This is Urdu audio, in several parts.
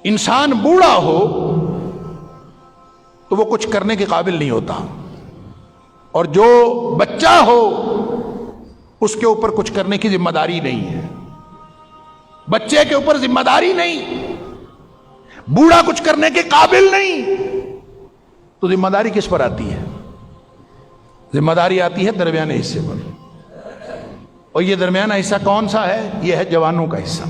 انسان بوڑھا ہو تو وہ کچھ کرنے کے قابل نہیں ہوتا، اور جو بچہ ہو اس کے اوپر کچھ کرنے کی ذمہ داری نہیں ہے. بچے کے اوپر ذمہ داری نہیں، بوڑھا کچھ کرنے کے قابل نہیں، تو ذمہ داری کس پر آتی ہے؟ ذمہ داری آتی ہے درمیانے حصے پر. اور یہ درمیانہ حصہ کون سا ہے؟ یہ ہے جوانوں کا حصہ.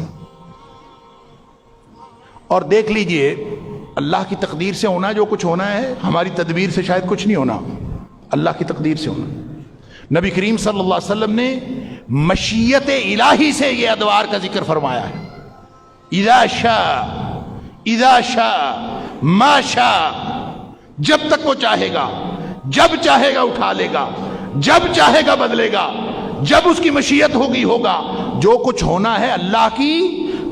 اور دیکھ لیجئے اللہ کی تقدیر سے ہونا جو کچھ ہونا ہے، ہماری تدبیر سے شاید کچھ نہیں ہونا، اللہ کی تقدیر سے ہونا. نبی کریم صلی اللہ علیہ وسلم نے مشیت الہی سے یہ ادوار کا ذکر فرمایا ہے. اذا شاء ما شاء، جب تک وہ چاہے گا، جب چاہے گا اٹھا لے گا، جب چاہے گا بدلے گا، جب اس کی مشیت ہوگا. جو کچھ ہونا ہے اللہ کی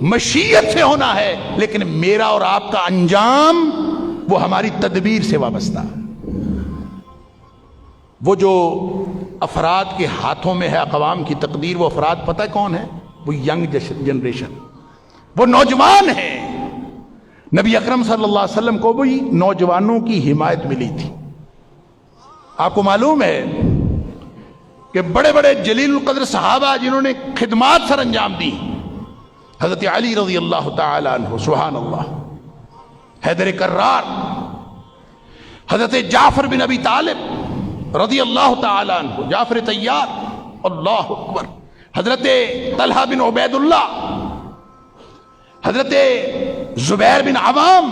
مشیت سے ہونا ہے، لیکن میرا اور آپ کا انجام وہ ہماری تدبیر سے وابستہ ہے. وہ جو افراد کے ہاتھوں میں ہے اقوام کی تقدیر، وہ افراد پتہ کون ہے؟ وہ ینگ جنریشن، وہ نوجوان ہیں. نبی اکرم صلی اللہ علیہ وسلم کو بھی نوجوانوں کی حمایت ملی تھی. آپ کو معلوم ہے کہ بڑے بڑے جلیل القدر صحابہ جنہوں نے خدمات سر انجام دی، حضرت علی رضی اللہ تعالی عنہ، سبحان اللہ، حیدر کرار، حضرت جعفر بن ابی طالب رضی اللہ تعالی عنہ، جعفر طیار، اللہ اکبر، حضرت طلحہ بن عبید اللہ، حضرت زبیر بن عوام،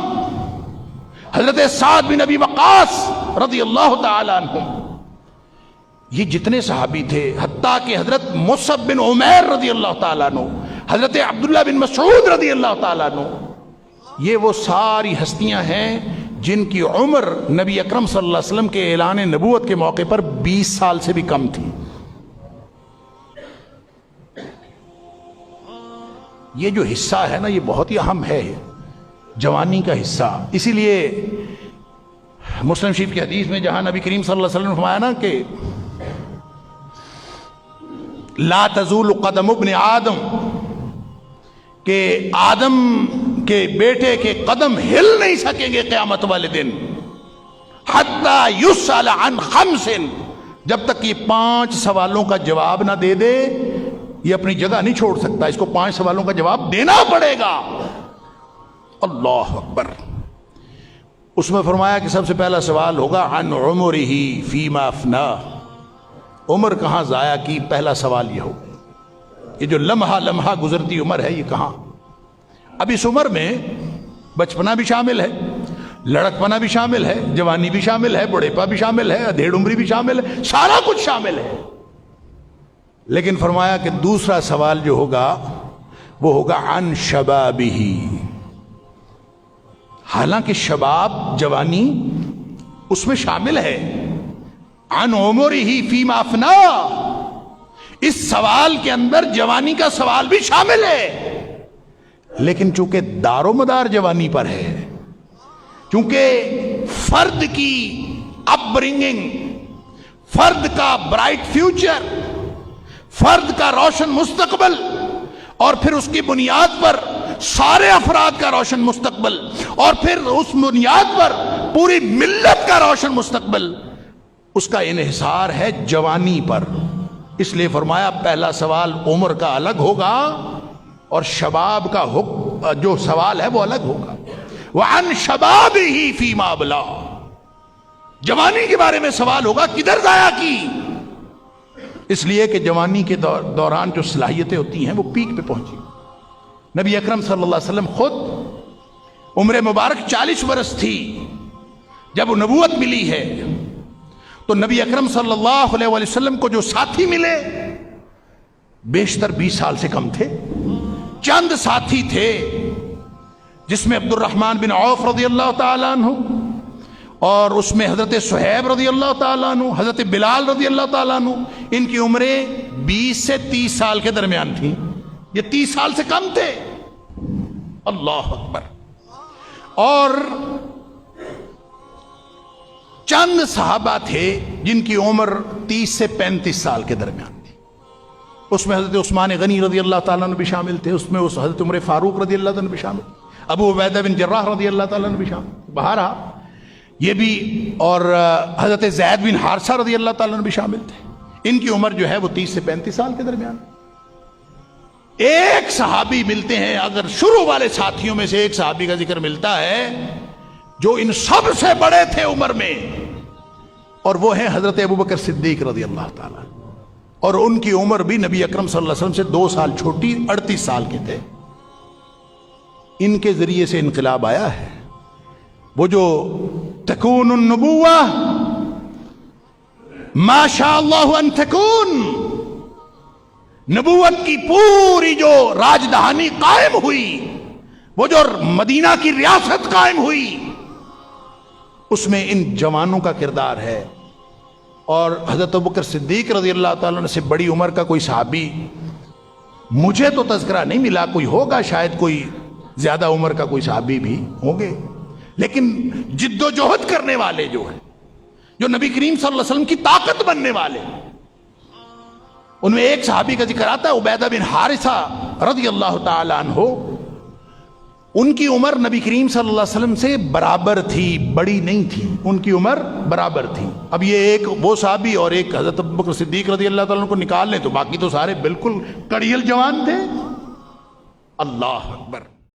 حضرت سعد بن ابی وقاص رضی اللہ تعالی عنہ. یہ جتنے صحابی تھے، حتیٰ کہ حضرت مصعب بن عمیر رضی اللہ تعالیٰ عنہ، حضرت عبداللہ بن مسعود رضی اللہ تعالیٰ عنہ، یہ وہ ساری ہستیاں ہیں جن کی عمر نبی اکرم صلی اللہ علیہ وسلم کے اعلان نبوت کے موقع پر 20 سال سے بھی کم تھی. یہ جو حصہ ہے نا، یہ بہت ہی اہم ہے، جوانی کا حصہ. اسی لیے مسلم شریف کی حدیث میں جہاں نبی کریم صلی اللہ علیہ وسلم نے فرمایا نا کہ لا تزول قدم ابن آدم، کہ آدم کے بیٹے کے قدم ہل نہیں سکیں گے قیامت والے دن، حتی یسأل عن خمس، جب تک یہ 5 سوالوں کا جواب نہ دے دے یہ اپنی جگہ نہیں چھوڑ سکتا. اس کو 5 سوالوں کا جواب دینا پڑے گا. اللہ اکبر. اس میں فرمایا کہ سب سے پہلا سوال ہوگا عن عمرہ فیما افناہ، عمر کہاں ضائع کی. پہلا سوال یہ ہو، یہ جو لمحہ لمحہ گزرتی عمر ہے یہ کہاں. اب اس عمر میں بچپنا بھی شامل ہے، لڑکپنا بھی شامل ہے، جوانی بھی شامل ہے، بڑھیپا بھی شامل ہے، ادھیڑ عمری بھی شامل ہے، سارا کچھ شامل ہے. لیکن فرمایا کہ دوسرا سوال جو ہوگا وہ ہوگا عن شبابہ، حالانکہ شباب جوانی اس میں شامل ہے. عن عمرہ فیما افناہ، اس سوال کے اندر جوانی کا سوال بھی شامل ہے. لیکن چونکہ دار و مدار جوانی پر ہے، چونکہ فرد کی اپ برنگنگ، فرد کا برائٹ فیوچر، فرد کا روشن مستقبل، اور پھر اس کی بنیاد پر سارے افراد کا روشن مستقبل، اور پھر اس بنیاد پر پوری ملت کا روشن مستقبل، اس کا انحصار ہے جوانی پر. اس لیے فرمایا پہلا سوال عمر کا الگ ہوگا اور شباب کا جو سوال ہے وہ الگ ہوگا. وعن شبابہ فیما ابلا، جوانی کے بارے میں سوال ہوگا کدھر ضائع کی. اس لیے کہ جوانی کے دوران جو صلاحیتیں ہوتی ہیں وہ پیک پہ پہنچی. نبی اکرم صلی اللہ علیہ وسلم خود عمر مبارک 40 برس تھی جب نبوت ملی ہے، تو نبی اکرم صلی اللہ علیہ وسلم کو جو ساتھی ملے بیشتر 20 سال سے کم تھے. چند ساتھی تھے جس میں عبد الرحمن بن عوف رضی اللہ تعالیٰ عنہ، اور اس میں حضرت صہیب رضی اللہ تعالیٰ عنہ، حضرت بلال رضی اللہ تعالیٰ عنہ. ان کی عمریں 20 سے 30 سال کے درمیان تھیں، یہ 30 سال سے کم تھے. اللہ اکبر. اور چند صحابہ تھے جن کی عمر 30 سے 35 سال کے درمیان تھی. اس میں حضرت عثمان غنی رضی اللہ تعالیٰ عنہ بھی شامل تھے، اس میں حضرت عمر فاروق رضی اللہ تعالیٰ عنہ بھی شامل. ابو عبیدہ بن جراح رضی اللہ تعالیٰ عنہ بھی شامل، بہرحال یہ بھی، اور حضرت زید بن حارثہ رضی اللہ تعالیٰ عنہ بھی شامل تھے. ان کی عمر جو ہے وہ 30 سے 35 سال کے درمیان. ایک صحابی ملتے ہیں، اگر شروع والے ساتھیوں میں سے ایک صحابی کا ذکر ملتا ہے جو ان سب سے بڑے تھے عمر میں، اور وہ ہیں حضرت ابوبکر صدیق رضی اللہ تعالیٰ. اور ان کی عمر بھی نبی اکرم صلی اللہ علیہ وسلم سے 2 سال چھوٹی، 38 سال کے تھے. ان کے ذریعے سے انقلاب آیا ہے. وہ جو تکون النبوہ ما شاء اللہ ان تکون، نبوت کی پوری جو راجدھانی قائم ہوئی، وہ جو مدینہ کی ریاست قائم ہوئی، اس میں ان جوانوں کا کردار ہے. اور حضرت ابوبکر صدیق رضی اللہ تعالیٰ عنہ سے بڑی عمر کا کوئی صحابی مجھے تو تذکرہ نہیں ملا، کوئی ہوگا شاید، کوئی زیادہ عمر کا کوئی صحابی بھی ہوں گے، لیکن جد و جہد کرنے والے جو ہیں، جو نبی کریم صلی اللہ علیہ وسلم کی طاقت بننے والے، ان میں ایک صحابی کا ذکر آتا ہے عبیدہ بن حارثہ رضی اللہ تعالی عنہ. ان کی عمر نبی کریم صلی اللہ علیہ وسلم سے برابر تھی، بڑی نہیں تھی، ان کی عمر برابر تھی. اب یہ ایک وہ صحابی اور ایک حضرت ابوبکر صدیق رضی اللہ تعالیٰ عنہ کو نکال لیں تو باقی تو سارے بالکل کڑیل جوان تھے. اللہ اکبر.